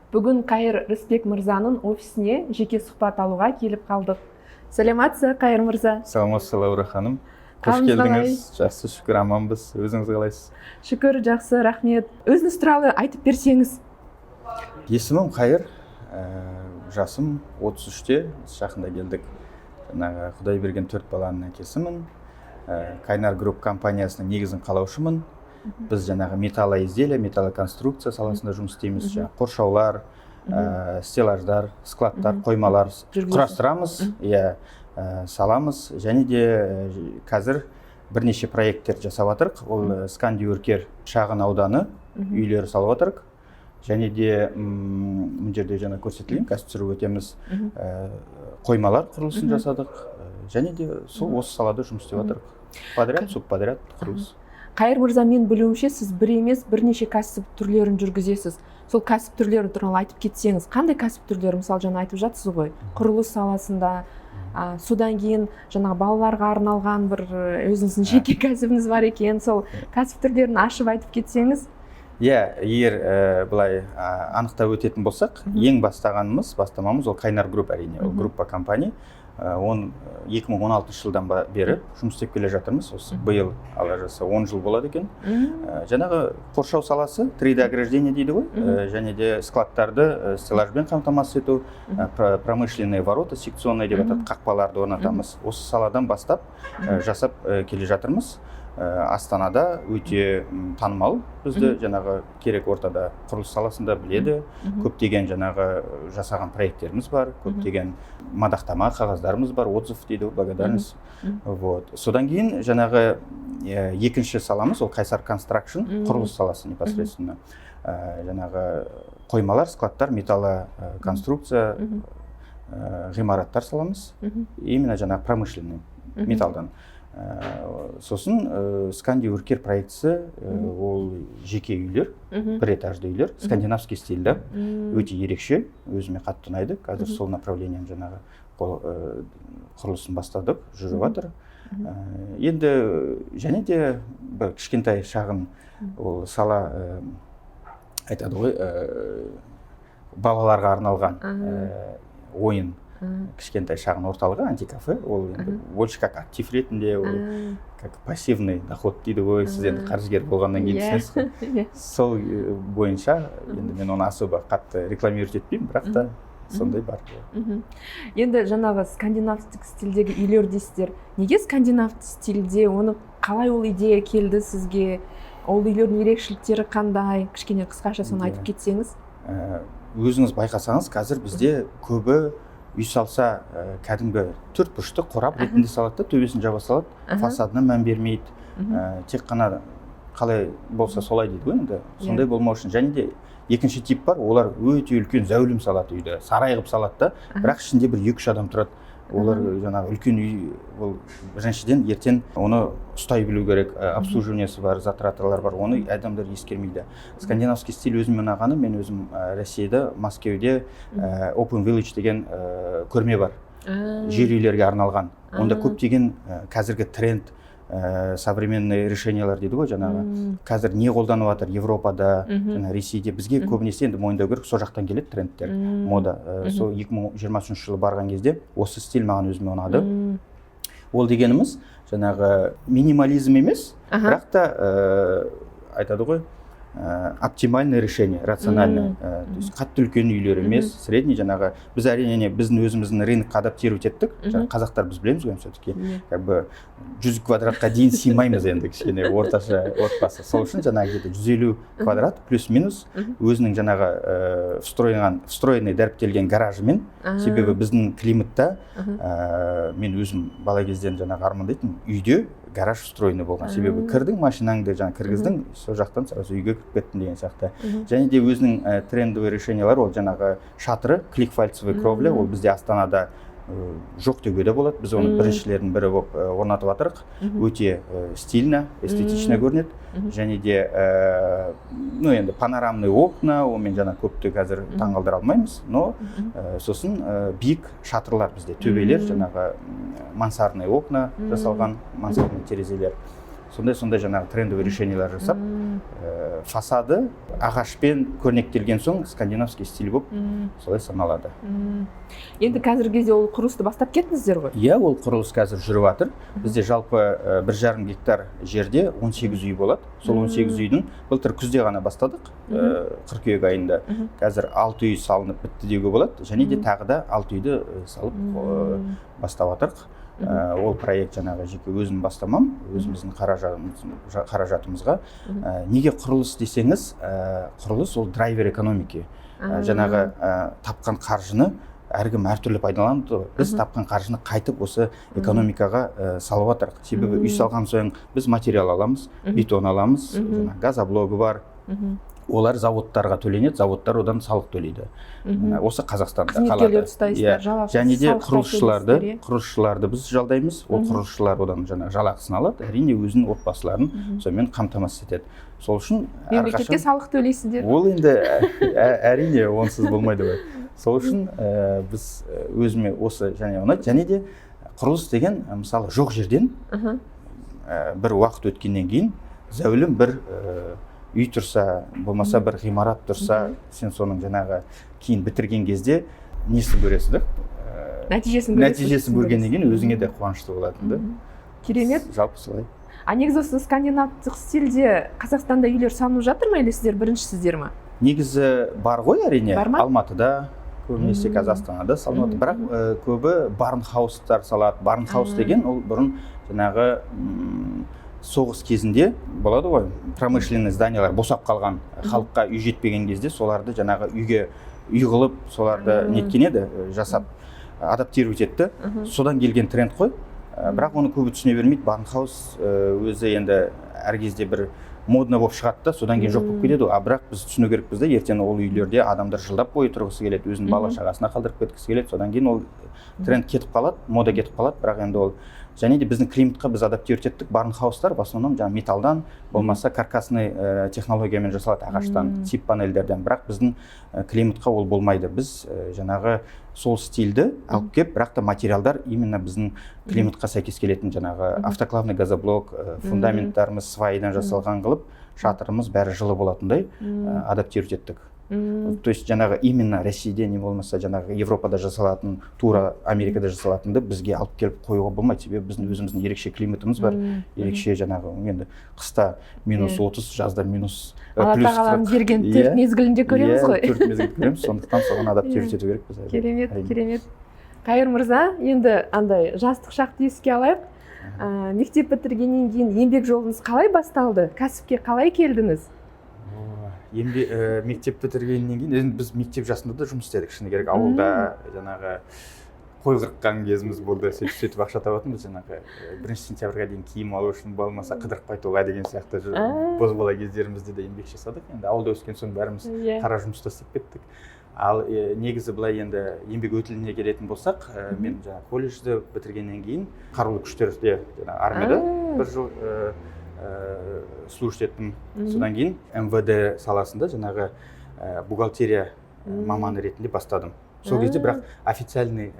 Бүгін Қайыр Рысбек мырзаның офисіне жеке сұхбат алуға келіп қалдық. Сәлеметсіз, Қайыр мырза? Саламатсыз, Лаура ханым. Қош келдіңіз. Жақсы, шүкір, аманбыз. Өзіңіз қалайсыз? Шүкір, жақсы, рахмет. Өзіңіз туралы айтып берсеңіз. Есімім Қайыр. Жасым 33-те, жақында келдік. Жаңағы Құдай берген 4 баланың әкесімін. Кайнар Групп компаниясының негізін қалаушымын. Біз жаңағы металлоизделия, металлоконструкция саласында жұмыс істейміз. Қоршаулар, стеллаждар, складтар, қоймалар құрастырамыз, саламыз. Және де қазір бірнеше проекттер жасап жатырық. Ол Скандиөркер шағын ауданы үйлер салып жатырық. Және де мына жерде жаңа көрсетілген, қазір түсіріп өтеміз, қоймалар құрылысын жасадық. Және де осы салада жұмыс істеп жатырық. Подряд, субподряд құрылыс. Қайыр мырза, мен білуімше, сіз бір емес бірнеше кәсіп түрлерін жүргізесіз. Сол кәсіп түрлері туралы айтып кетсеңіз, қандай кәсіп түрлері, мысалы жаңа айтып жатсыз ғой, құрылыс саласында, содан кейін жаңағы балаларға арналған бір өзіңіздің жеке кәсібіңіз бар екен, сол кәсіп түрлерін ашып айтып кетсеңіз. Егер былай анықтап өтетін болсақ, ең бастамамыз ол Кайнар Групп, әрине, ол группа компания. Он 2016 жылдан бері жұмыс істеп келе жатырмыз. Осы биыл алла жазса 10 жыл болады екен. Жаңағы қоршау саласы, 3D ограждение дейді ғой, және де складтарды стеллажбен қамтамасыз ету, промышленные ворота, секционные деп атады, қақпаларды орнатамыз. Осы саладан бастап жасап келе жатырмыз. Астанада өте танымал, бізді жаңағы керек ортада құрылыс саласында біледі. Көптеген жаңағы жасаған проекттеріміз бар, көптеген мадақтама қағаздарымыз бар, отзыв дейді, благодарность. Содан кейін жаңағы екінші саламыз, ол Қайсар Construction, құрылыс саласы непосредственно. Жаңағы қоймалар, складтар, металлоконструкция, ғимараттар саламыз. Именно жаңағы промышленный металдан. Сосын Скандиөркер проектісі, ол жеке үйлер, бір этажды үйлер, скандинавский стильді, өте ерекше, өзіме қатты ұнайды. Қазір сол направлениен жаңағы құрылысын бастадық, жүріп жатыр. Енді және де бір кішкентай шағын ол сала айтады ғой, балаларға арналған ойын, кішкентай шағын орталығы, антикафе, ол больше как актив ретінде, как пассивный доход дейді ғой, сіз енді қаржыгер болғаннан кейін түсінесіз. Сол бойынша енді мен оны особо қатты рекламировать етпеймін, бірақ та сондай бар. Енді жаңағы скандинавстық стильдегі үйлер дейсіздер. Неге скандинавты стильде, оны қалай ол идея келді сізге? Ол үйлердің ерекшеліктері қандай? Кішкене қысқаша соны айтып кетсеңіз. Өзіңіз байқасаңыз, қазір бізде көбі үй салса кәдімгі төрт бұрышты қорап ретінде салады, төбесін жаба салады, фасадына мән бермейді. Тек қана қалай болса солай дейді ғой, енді сондай болмау үшін. Және де екінші тип бар, олар өте үлкен зәулім салады үйді, сарай қылып салады да, бірақ ішінде бір 2-3 адам тұрады. Олар жаңағы үлкен үй, ол біріншіден ертең оны ұстай білу керек, обслуживаниесі бар, затраталар бар, оны адамдар ескермейді. Скандинавский стиль өзім ұнағаны, мен өзім Россияда, Мәскеуде Open Village деген көрме бар, жер үйлерге арналған. Онда көптеген қазіргі тренд, современный решениялар дейді ғой, жаңағы қазір не қолданып жатыр Европада, Ресейде, бізге көбінесе енді мойындау керек, сол жақтан келеді трендтер, мода. Сол 2023 жылы барған кезде осы стиль маған өзіме ұнады. Ол дегеніміз жаңағы минимализм емес, бірақ та айтады ғой, оптимальное решение, рациональное. Қатты үлкен үйлер емес, средний жаңағы. Біз әрине біздің өзіміздің рынокқа адаптировать еттік. Қазақтар біз білеміз ғой, все-таки как бы 100 квадратқа дейін сыймаймыз енді, кішкене орташа отбасы. Сол үшін жаңағы 150 квадрат плюс-минус өзінің жаңағы встроенный дәріптелген гаражымен, себебі біздің климатта мен өзім бала кезден жаңағы армандайтын үйде гараж встроенный болған. Себебі кірдің машинаңды жаңа кіргіздің, сол жақтан сразу үйге кіріп кеттің деген сияқты. Және де өзінің трендовый решениялар, ол жаңағы шатыры, кликфальцевый кровля, ол бізде Астанада жоқ деуге де болады. Біз оның біріншілердің бірі болып орнатып жатырық. Өте стильно, эстетично көрінеді. Және де енді панорамный окна, онымен жаңа көпті қазір таңғалдыра алмаймыз, но сосын биік шатырлар бізде, төбелер, жаңағы мансардный окна жасалған, мансардный терезелер. сондай жаңағы трендовый решениялар жасап, фасады ағашпен көрнектелген соң скандинавский стиль болып солай саналады. Енді қазіргі кезде ол құрылысты бастап кеттіңіздер ғой? Иә, ол құрылыс қазір жүріп жатыр. Бізде жалпы 1,5 гектар жерде 18 үй болады. Сол 18 үйдің былтыр күзде ғана бастадық, қыркүйек айында. Қазір 6 үй салынып бітті деуге болады, және де тағы да 6 үйді салып бастап жатырық. Ол проект жаңағы жеке өзім бастамам, өзіміздің қаражатымызға. Неге құрылыс десеңіз, құрылыс ол драйвер экономики. Жаңағы тапқан қаржыны әркім әртүрлі пайдаланады. Біз тапқан қаржыны қайтып осы экономикаға салып жатырық. Себебі үй салған соң біз материал аламыз, бетон аламыз, газоблогы бар. Олар заводтарға төленеді, заводтар одан салық төлейді. Осы Қазақстанда қалады. Қызметкерлер ұстайсыздар, жалақы. Және де құрылысшыларды біз жалдаймыз. Ол құрылысшылар одан жалақысын алады. Әрине өзінің отбасыларын сонымен қамтамасыз етеді. Сол үшін мемлекетке салық төлейсіздер. Ол енді әрине онсыз болмайды ғой. Сол үшін біз өзіме осы ұнайды. Және де құрылыс деген мысалы жоқ жерден бір уақыт өткеннен кейін зәулім бір үй тұрса, болмаса бір ғимарат тұрса, сен соның жаңағы кейін бітірген кезде несін көресің да? Нәтижесін көргеннен кейін өзіңе де қуанышты болатын. Керемет. Жалпы солай. Негізі осы скандинавтық стильде Қазақстанда үйлер салынып жатыр ма, или сіздер біріншісіздер ма? Негізі бар ғой, әрине. Алматыда, көбінесе Қазақстанда салынады. Бірақ көбі барнхаустар салады. Барнхаус деген ол бұрын жаңағы соғыс кезінде болады ғой, промышленный зданиялар босап қалған, халыққа үй жетпеген кезде соларды жаңағы үй қылып, соларды неткен еді, жасап, адаптировать етті. Содан келген тренд қой. Бірақ оны көбі түсіне бермейді. Барнхаус өзі енді әр кезде бір модно болып шығады да, содан кейін жоқ болып кетеді. Бірақ біз түсіну керекпіз да, ертең ол үйлерде адамдар жылдап бойы тұрғысы келеді, өзінің бала шағасына қалдырып кеткісі келеді. Содан кейін ол тренд кетіп қалады, мода кетіп қалады. Бірақ енді ол және де біздің климатқа біз адаптировать еттік. Барнхаустар в основном жаңағы металдан, болмаса каркасный технологиямен жасалады, ағаштан, тип панельдерден. Бірақ біздің климатқа ол болмайды. Біз жаңағы сол стильді алып кеп, бірақ та материалдар именно біздің климатқа сәйкес келетін жаңағы автоклавный газоблок, фундаменттарымыз свайдан жасалған қылып, шатырымыз бәрі жылы болатындай адаптировать еттік. То есть жаңағы именно Ресейде не болмаса жаңағы Европада жасалатын, тура Америкада жасалатынды бізге алып келіп қоюға болмайды. Себебі біздің өзіміздің ерекше климатымыз бар. Ерекше жаңағы енді қыста -30, жазда плюс 40. Алла тағаланың берген 4 мезгілінде көреміз ғой. 4 мезгілінде көреміз, сондықтан соған адаптировать ету керек біз. Керемет. Қайыр мырза, енді андай жастық шақты еске алайық. Мектеп бітіргеннен кейін еңбек жолыңыз қалай басталды? Кәсіпке қалай келдіңіз? Мектеп бітіргеннен кейін біз мектеп жасында да жұмыс істедік. Шыны керек, ауылда жаңағы қой қырыққан кезіміз болды. Сөйтіп ақша табатынбыз жаңағы 1 сентябрьға дейін киім алу үшін, болмаса қыдырып қайтуға деген сияқты бозбала кездерімізде де еңбек жасадық. Енді ауылда өскен соң бәріміз қара жұмыста істеп кеттік. Ал негізі былай енді еңбек өтіліне келетін болсақ, мен жаңағы колледжді бітіргеннен кейін қарулы күштерде, армияда бір жыл служить еттім. Содан кейін МВД саласында жаңағы бухгалтерия маманы ретінде бастадым. Сол кезде бірақ официальный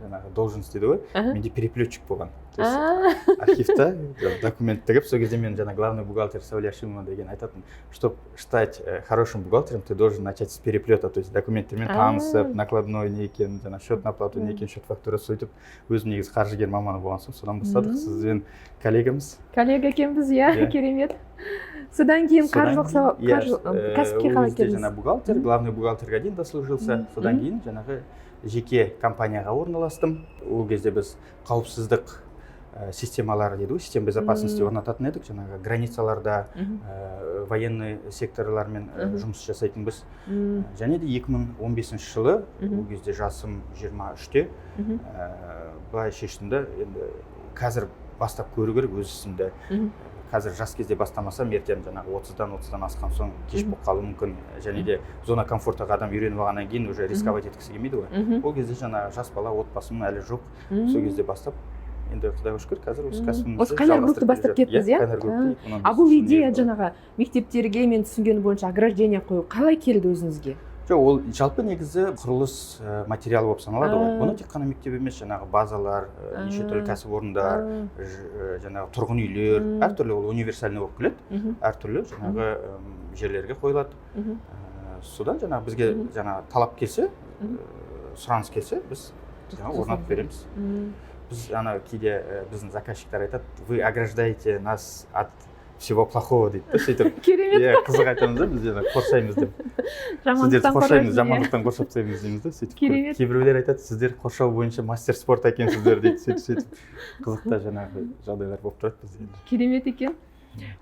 жаңағы должность дейді ғой, менде переплетчик болған. Архивта документ тігіп, сол кезде мен жаңа главный бухгалтер Сауля Шимова деген айтатын, чтобы стать хорошим бухгалтером, ты должен начать с переплета, то есть документтермен танысып, накладной не екен, жаңа счет на оплату не екен, счет фактура сөйтіп, өзім негізі қаржыгер маманы болған соң, содан бастадық. Сізбен коллегамыз. Коллега екенбіз, иә, керемет. Содан кейін кәсіпке қалай келдіңіз? Жаңа бухгалтер, главный бухгалтерға дейін дослужился. Содан кейін жаңағы жеке компанияға орналастым. Ол кезде біз қауіпсіздік системалары дейді ғой, система безопасности орнататын едік. Жаңағы границаларда военный секторлармен жұмыс жасайтынбыз. Және де 2015 жылы, ол кезде жасым 23-те, былай шештім да, енді қазір бастап көру керек өз ісімді. Қазір жас кезде бастамасам, ертең жаңағы 30-дан асқан соң кеш болып қалуы мүмкін. Және де зона комфортаға адам үйреніп алғаннан кейін уже рисковать еткісі келмейді ғой. Ол кезде жаңағы жас бала, отбасым әлі жоқ. Сол кезде бастап, енді Құдайға шүкір, қазір осы кәсібімізді осы қайнар группты бастап кеттіңіз, иә? Бұл идея жаңағы мектептерге мен түсінгені бойынша ограждение қою қалай келді өзіңізге? жоқ, ол жалпы негізі құрылыс материалы болып саналады ғой. Бұны тек қана мектеп емес, жаңағы базалар, неше түрлі кәсіпорындар, жаңағы тұрғын үйлер, әртүрлі ол универсальный болып келеді. Әртүрлі жаңағы жерлерге қойылады. Содан жаңағы бізге жаңағы талап келсе, сұраныс келсе, біз орнатып береміз. Біз кейде біздің заказчиктар айтады, вы ограждаете нас от всего плохого дейді. Сөйтіп керемет. Қызық айтамыз да, біз қоршаймыз деп. Сіздерді қоршаймыз, жамандықтан қоршап тастаймыз дейміз да. Сөйтіп кейбіреулер айтады, сіздер қоршау бойынша мастер спорт екенсіздер дейді. Сөйтіп қызықта жаңағы жағдайлар болып тұрады бізде. Керемет екен.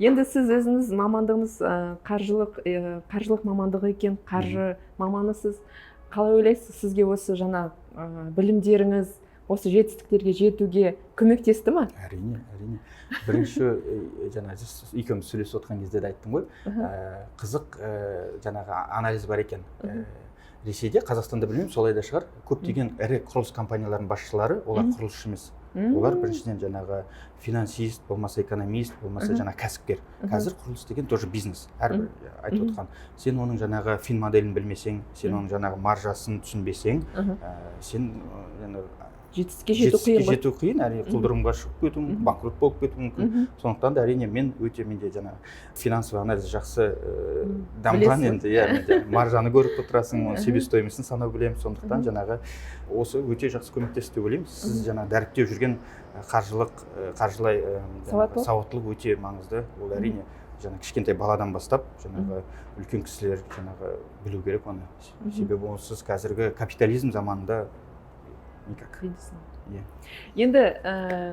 Енді сіз өзіңіз мамандығыңыз қаржылық мамандығы екен, қаржы маманысыз. Қалай ойлайсыз, сізге осы жаңа білімдеріңіз осы жетістіктерге жетуге көмектесті ма? Әрине. Бірінші жаңағы екеуміз сөйлесіп отқан кезде де айттым ғой, қызық жаңағы анализ бар екен. Ресейде, Қазақстанда білмеймін, солай да шығар, көптеген ірі құрылыс компанияларының басшылары, олар құрылысшы емес. Олар біріншіден жаңағы финансист, болмаса экономист, болмаса жаңағы кәсіпкер. Қазір құрылыс деген тоже бизнес. Әрбір айтып отқан. Сен оның жаңағы фин моделін білмесең, сен оның жаңағы маржасын түсінбесең, сен жетістікке жету қиын, әрине құлдырымға шығып кетуі мүмкін, банкрот болып кетуі мүмкін. Сондықтан да әрине менде жаңа финансовый анализ жақсы дамыған енді, маржаны көріп отырасың, оның себестоимостьін санау білемін. Сондықтан жаңағы осы өте жақсы көмектесті деп ойлаймын. Сіз жаңағы дәріптеп жүрген қаржылай сауаттылық өте маңызды. Ол әрине жаңа кішкентай баладан бастап жаңағы үлкен кісілер жаңағы білу керек оны. Себебі онсыз қазіргі капитализм заманында никак. Енді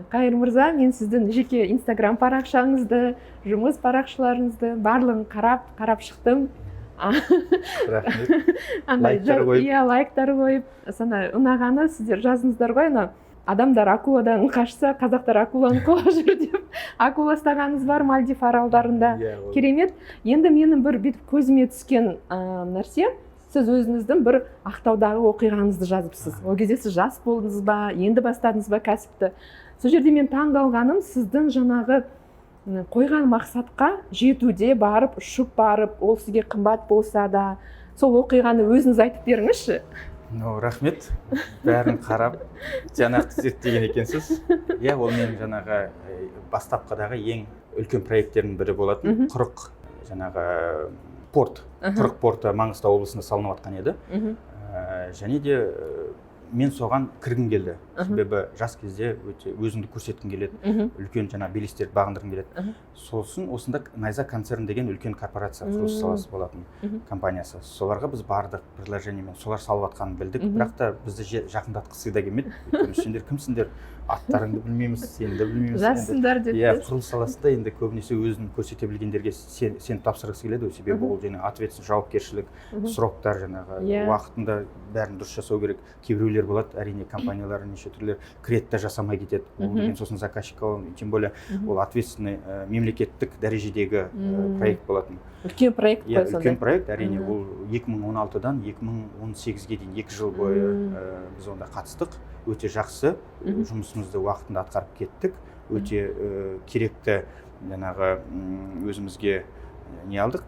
Қайыр мырза, мен сіздің жеке Инстаграм парақшаңызды, жұмыс парақшаларыңызды барлығын қарап шықтым. Рахмет. Лайктар қойып, ұнағаны сіздер жазыңыздар ғой, адамдар акуладан қашса, қазақтар акуланы қуа жүр деп акула ұстағаныңыз бар Мальдив аралдарында. Керемет. Енді менің бір көзіме түскен нәрсе, сіз өзіңіздің бір Ақтаудағы оқиғаңызды жазыпсыз. Ол кезде сіз жас болдыңыз ба, енді бастадыңыз ба кәсіпті? Сол жерде мен таңғалғаным, сіздің жаңағы қойған мақсатқа жетуде барып, ұшып барып, ол сізге қымбат болса да, сол оқиғаны өзіңіз айтып беріңізші. Рахмет. Бәрін қарап, жаңақты зерттеген екенсіз. Ол менің жаңағы бастапқыдағы ең үлкен проекттердің бірі болатын. Құрық жаңағы Құрық порты Маңғыстау облысында салынып жатқан еді. Және де мен соған кіргім келді. Себебі жас кезде өте өзіңді көрсеткім келеді. Үлкен жаңа белестерді бағындырғым келеді. Сосын осында Найза концерн деген үлкен корпорация, құрылыс саласы болатын компаниясы. Соларға біз бардық, предложениемен солар салып жатқанын білдік. Бірақ та бізді жақындатқысы да келмеді. Өйткені сендер кімсіңдер? Аттарыңды білмейміз, сені де білмейміз. Жассыңдар деп. Құрылыс саласында енді көбінесе өзін көрсете білгендерге сен тапсырғысы келеді. Себебі ол жаңағы ответственность, жауапкершілік, сроктар жаңағы уақытында бәрін дұрыс жасау керек. Кейбіреулер болады, әрине компаниялар неше түрлі кредитті жасамай кетеді. Ол деген сосын заказчикқа, тем более ол ответственный мемлекеттік дәрежедегі проект болатын. Үлкен проект қой сонда. Үлкен проект, әрине ол 2016-дан 2018-ге дейін 2 жыл бойы біз онда қатыстық. Өте жақсы жұмысымызды уақытында атқарып кеттік. Өте керекті жаңағы өзімізге не алдық,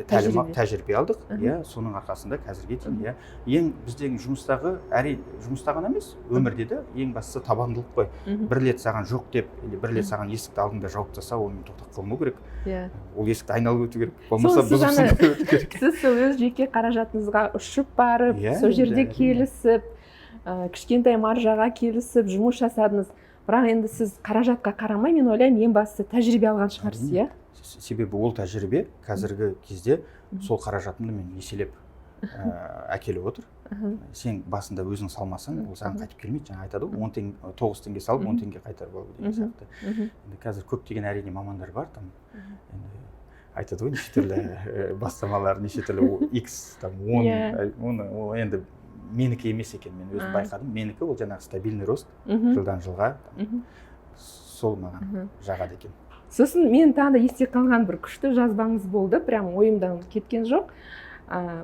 тәжірибе алдық. Соның арқасында қазірге дейін ең біздегі жұмыстағы ғана емес, өмірде де ең бастысы табандылық қой. Бір рет саған жоқ деп, бір рет саған есікті алдыңда жауып тастаса, онымен тоқтап қалмау керек. Ол есікті айналып өту керек. Болмаса бұзықсың өту керек. Сіз сол өз жеке қаражатыңызға ұшып барып, сол жерде келісіп, кішкентай маржаға келісіп жұмыс жасадыңыз. Бірақ енді сіз қаражатқа қарамай, мен ойлаймын, ең бастысы тәжірибе алған шығарсыз, иә? Себебі ол тәжірибе қазіргі кезде сол қаражатымды мен еселеп әкеліп отыр. Сен басында өзің салмасаң, ол саған қайтып келмейді. Жаңа айтады ғой, 9 теңге салып, 10 теңге қайтарып алу деген сияқты. Енді қазір көптеген әрине мамандар бар, айтады ғой, неше түрлі бастамалар, неше түрлі X, 10, енді менікі емес екен, мен өзім байқадым. Менікі ол жаңағы стабильный рост, жылдан жылға, сол маған жағады екен. Сосын мен тағы да есте қалған бір күшті жазбаңыз болды, прям ойымдан кеткен жоқ.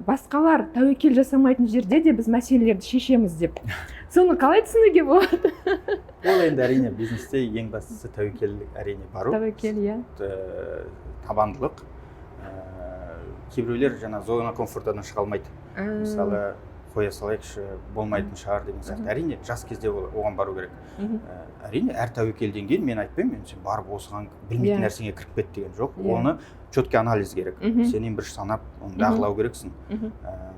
Басқалар тәуекел жасамайтын жерде де біз мәселелерді шешеміз деп. Соны қалай түсінуге болады? Ол енді әрине бизнесте ең бастысы тәуекелдік әрине бару. Тәуекел, табандылық. Кейбіреулер жаңа зона комфортадан шыға алмайды. мысалы қоя салайықшы болмайтын шығар деген сияқты. Әрине жас кезде оған бару керек. Әрине әр тәуекелден кейін мен айтпаймын, сен барып осыған білмейтін нәрсеңе кіріп кет деген жоқ. Оны четкий анализ керек. Сен ең бірінші санап, оны бағалау керексің.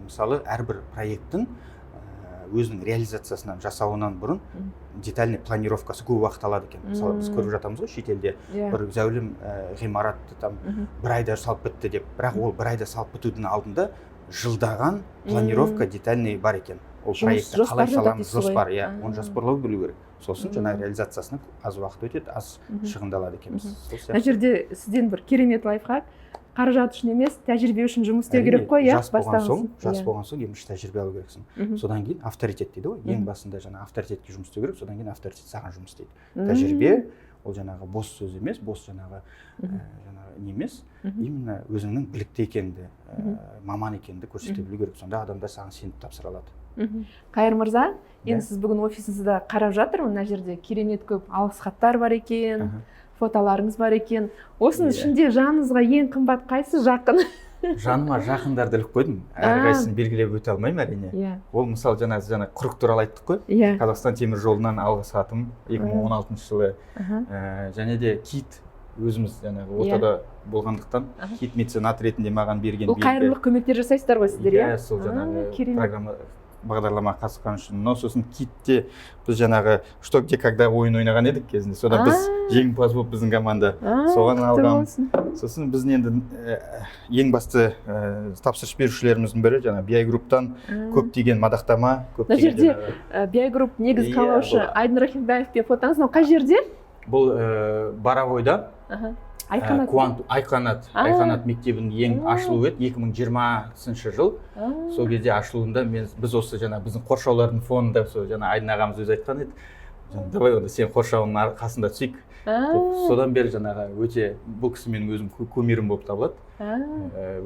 Мысалы әрбір проекттің өзінің реализациясынан жасауынан бұрын детальный планировкасы көп уақыт алады екен. Мысалы біз көріп жатамыз ғой шетелде бір зәулім ғимаратты там бір айда салып бітті деп, бірақ ол бір айда салып бітудің алдында жылдаған планировка детальный бар екен. Ол проектті қалай саламыз, жоспар, оны жоспарлау білу керек. Сосын жаңа реализациясына аз уақыт өтеді, аз шығындалады екенбіз. Мына жерде сізден бір керемет лайфхак, қаражат үшін емес, тәжірибе үшін жұмыс істеу керек қой, жас болған соң емші тәжірибе алу керексің. Содан кейін авторитет дейді ғой, ең басында жаңа авторитетке жұмыс істеу керек, содан кейін авторитет саған жұмыс істейді. Тәжірибе ол жаңағы бос сөз емес, бос жаңағы не емес, именно өзіңнің білікті екенді, маман екенді көрсете білу керек. Сонда адамдар саған сеніп тапсыра алады. Қайыр мырза, енді сіз бүгін офисіңізді қарап жатырмын, мына жерде керемет көп алғыс хаттар бар екен, фотоларыңыз бар екен. Осының ішінде жаныңызға ең қымбат қайсы жақын? Жаныма жақындарды іліп қойдым. Әрқайсысын белгілеп өте алмаймын әрине. Ол мысалы жаңа құрық туралы айттық қой. Қазақстан темір жолынан алғыс хатым 2016 жылы. Және де кит өзіміз жаңағы ортада болғандықтан кит меценат ретінде маған берген. Ол қайырымдылық көмектер жасайсыздар ғой сіздер, иә? Сол жаңағы программа бағдарламаға қатысқан үшін. Но сосын китте біз жаңағы что где когда ойын ойнаған едік кезінде. Содан біз жеңімпаз болып біздің команда соған алған. Сосын біздің енді ең басты тапсырыс берушілеріміздің бірі жаңағы BI групптан көптеген мадақтама, көптеген жаңағы. BI групп негізгі қалаушы Айдын Рахимбаев пен фотоңыз мынау қай жерде? Бұл Боровойда. Айқанат мектебінің ең ашылуы еді 2020 жыл. Сол кезде ашылуында біз осы жаңа біздің қоршаулардың фонында жаңа Айдын ағамыз өзі айтқан еді. Давай онда сен қоршауының қасында түсейік. Содан бері жаңағы өте бұл кісі менің өзім кумирім болып табылады.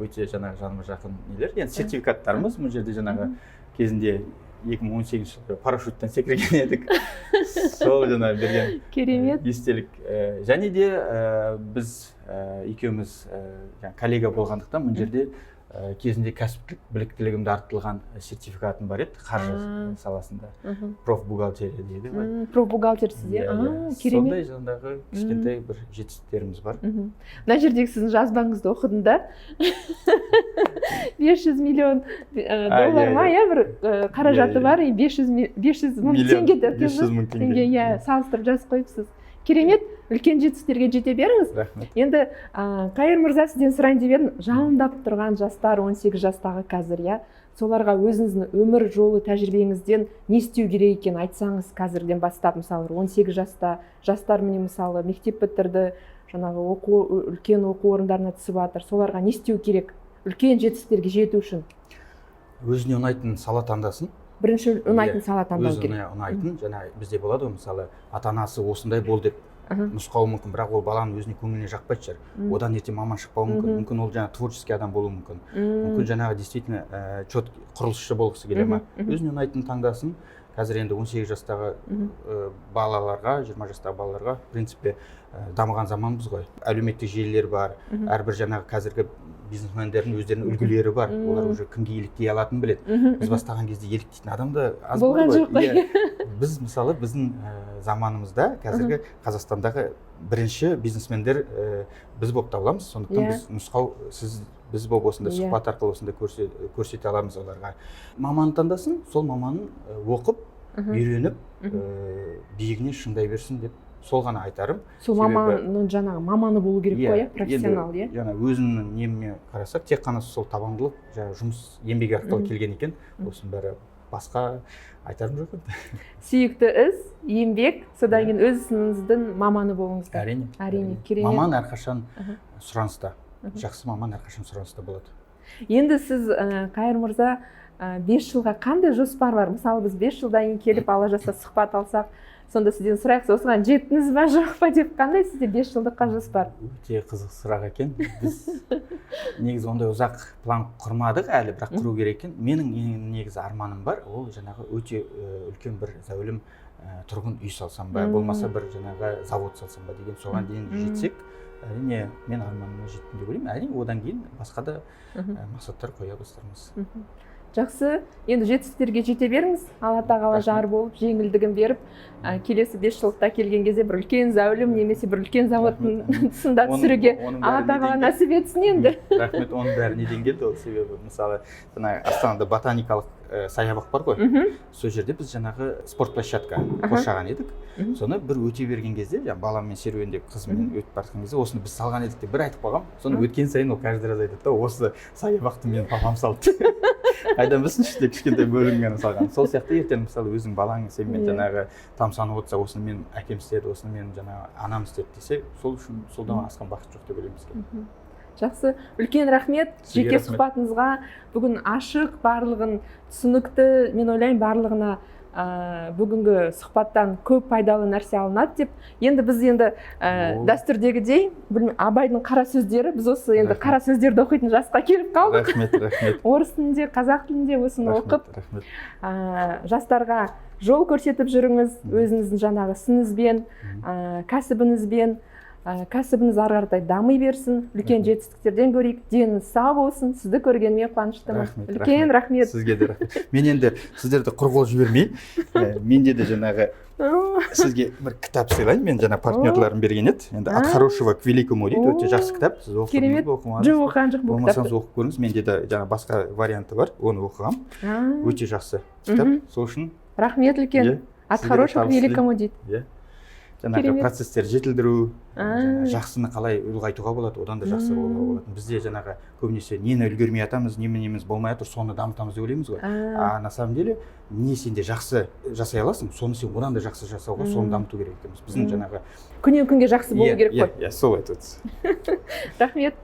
Өте жаңағы жаныма жақын нелер. Енді сертификаттарымыз бұл жерде жаңағы кезінде 2018 жылы парашюттен секірген едік. Сол жаңа берген керемет естелік. Және де біз екеуміз коллега болғандықтан бұл жерде кезінде кәсіптік біліктілігімді арттырылған сертификатым бар еді қаржы саласында. Профбухгалтерия дейді. Профбухгалтерсіз де? Керемет. Сондай жаңағы кішкентай бір жетістіктеріміз бар. Мына жердегі сіздің жазбаңызды оқыдым да. 500 миллион доллар ма, бір қаражаты бар, 500 мың теңге салыстырып жазып қойыпсыз. Керемет, үлкен жетістіктерге жете беріңіз. Енді Қайыр мырза, сізден сұрайын деп едім, жалындап тұрған жастар, 18 жастағы қазір, соларға өзіңіздің өмір жолы тәжірибеңізден не істеу керек екенін айтсаңыз, қазірден бастап, мысалы 18 жаста жастар міне мысалы мектеп бітірді, жаңағы үлкен оқу орындарына түсіп жатыр, соларға не істеу керек үлкен жетістіктерге жету үшін? Өзіне ұнайтын сала таңдасын. Бірінші ұнайтын сала таңдау керек. Өзіне ұнайтын, жаңа бізде болады ғой, мысалы ата-анасы осындай бол деп нұсқауы мүмкін, бірақ ол баланың өзіне көңіліне жақпайтын шығар. Одан ертең маман шықпауы мүмкін. Мүмкін ол жаңа творческий адам болуы мүмкін. Мүмкін жаңағы действительно құрылысшы болғысы келе ма. Өзіне ұнайтын таңдасын. Қазір енді 18 жастағы балаларға, 20 жастағы балаларға, в принципе, дамыған заманбыз ғой. Әлеуметтік желілер бар. Әрбір жаңағы қазіргі бизнесмендердің өздерінің үлгілері бар. Олар уже кімге еліктей алатынын біледі. Біз бастаған кезде еліктейтін адам да аз болды ғой. Біз мысалы біздің заманымызда қазіргі Қазақстандағы бірінші бизнесмендер біз болып табыламыз. Сондықтан біз нұсқау біз болып осындай сұхбат арқылы осындай көрсете аламыз оларға. Маман таңдасын, сол маманын оқып, үйреніп, биігіне шыңдай берсін деп сол ғана айтарым. Сол маманның жаңағы маманы болу керек қой, профессионал, иә? Жаңа өзімнің немме қарасақ, тек қана сол табандылық, жаңа жұмыс еңбек арқылы келген екен. Осының бәрі басқа айтарым жоқ енді. Сүйікті іс, еңбек, содан кейін өз ісіңіздің маманы болыңыздар. Әрине. Маман әрқашан сұраныста. Жақсы маман әрқашан сұраныста болады. Енді сіз, Қайыр мырза, 5 жылға қандай жоспар бар? Мысалы, біз 5 жылдан кейін келіп ала жаса сұхбат алсақ, сонда сізден сұрайық, осыған жеттіңіз ба жоқ па деп, қандай сізде 5 жылдыққа жоспар? Өте қызық сұрақ екен. Біз негізі ондай ұзақ план құрмадық әлі, бірақ құру керек екен. Менің негізі арманым бар, ол жаңағы өте үлкен бір зәулім тұрғын үй салсам ба, болмаса бір жаңағы завод салсам ба деген, соған дейін жетсек, әрине мен арманыма жеттім деп ойлаймын. Әрине одан кейін басқа да мақсаттар қоя бастармыз. жақсы. Енді жетістіктерге жете беріңіз. Алла тағала жар болып, жеңілдігін беріп, келесі 5 жылдықта келген кезде бір үлкен зәулім немесе бір үлкен заводтың тұсында түсіруге Алла тағала нәсіп етсін енді. Рахмет, оның бәрі неден келді ол себебі мысалы жаңағы Астанада ботаникалық саябақ бар ғой. Сол жерде біз жаңағы спорт площадка қоршаған едік. Соны бір өте берген кезде, баламмен серуендеп қызыммен өтіп бара жатқан кезде осыны біз салған едік деп бір айтып қалғам. Соны өткен сайын ол каждый раз айтады да, осы саябақты менің папам салды. Қайдан білсін іште кішкентай бөлінгенін салған. Сол сияқты ертең мысалы өзің балаң сенімен жаңағы тамсанып отырса, осыны менің әкем істеді, осыны менің жаңағы анам істеді десе, сол үшін содан асқан бақыт жоқ деп ойлаймыз. Жақсы, үлкен рахмет жеке сұхбатыңызға. Бүгін ашық, барлығын түсінікті, мен ойлаймын барлығына бүгінгі сұхбаттан көп пайдалы нәрсе алынады деп. Енді біз дәстүрдегідей, Абайдың қара сөздері, біз осы енді қара сөздерді оқитын жасқа келіп қалдық. Рахмет. Орыс тілінде, қазақ тілінде осыны оқып, жастарға жол көрсетіп жүріңіз, өзіңіздің жаңағы ісіңізбен, кәсібіңізбен. Кәсібіңіз ары қаратай дами берсін, үлкен жетістіктерден көрейік, деніңіз сау болсын. Сізді көргеніме қуаныштымын. Үлкен рахмет. Сізге де рахмет. Мен енді сіздерді құр қол жібермей, менде де жаңағы сізге бір кітап сыйлайын. Мен жаңа партнерларым берген еді. Енді «От хорошего к великому» дейді, өте жақсы кітап. Сіз оқыдыңыз ба, оқымадыңыз ба? Жоқ, оқыған жоқ бұл кітапты. Болмасаңыз оқып көріңіз. Менде де жаңа басқа варианты бар, оны оқығам. Өте жақсы кітап. Сол үшін рахмет үлкен. «От хорошего к великому» дейді. Жаңағы процесстер жетілдіру, жақсыны қалай ұлғайтуға болады, одан да жақсы болуға болады. Бізде жаңағы көбінесе нені үлгермей атамыз, неміз болмай атыр, соны дамытамыз деп ойлаймыз ғой. На самом деле, не сенде жақсы жасай аласың, соны сен одан да жақсы жасауға, соны дамыту керек екенбіз. Біздің жаңағы күннен күнге жақсы болу керек қой. Иә, сол айтып отырсыз. Рахмет.